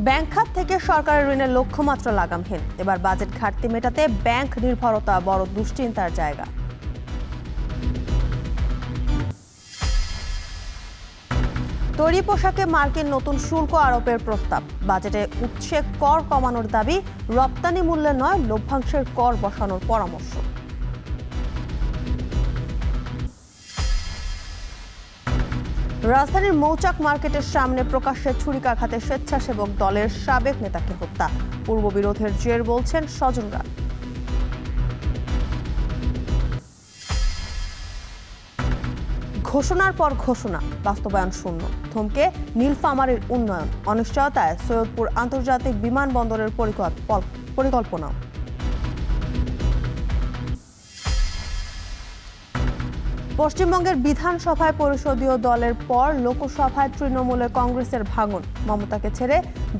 Bank খাত থেকে সরকারের ঋণের লক্ষ্যমাত্রা লাগামহীন। এবার বাজেট ঘাটতি মেটাতে ব্যাংক নির্ভরতা বড় দুশ্চিন্তার জায়গা। তৈরি পোশাকে মার্কিন নতুন শুল্ক আরোপের প্রস্তাব। বাজেটে উৎসে কর কমানোর দাবি, রপ্তানি মূল্যে নয় লভ্যাংশের কর বসানোর পরামর্শ। রাজধানীর মৌচাক মার্কেটের সামনে প্রকাশ্যে ছুরিকাঘাতে স্বেচ্ছাসেবক দলের সাবেক নেতাকে হত্যা। পূর্ববিরোধের জের বলছেন স্বজনরা। ঘোষণার পর ঘোষণা, বাস্তবায়ন শূন্য। থমকে নীলফামারীর উন্নয়ন, অনিশ্চয়তায় সৈয়দপুর আন্তর্জাতিক বিমানবন্দরের পরিকল্পনা। পশ্চিমবঙ্গের বিধানসভায় পরিষদীয় দলের পর লোকসভায় তৃণমূলে কংগ্রেসের ভাঙন। মমতাকে ছেড়ে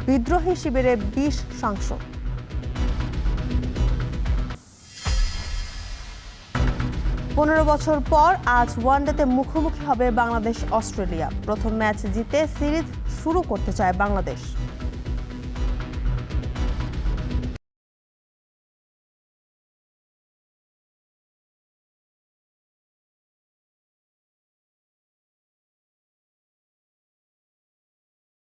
বিদ্রোহী শিবিরে 20 সাংসদ। পনেরো বছর পর আজ ওয়ানডেতে মুখোমুখি হবে বাংলাদেশ অস্ট্রেলিয়া। প্রথম ম্যাচ জিতে সিরিজ শুরু করতে চায় বাংলাদেশ।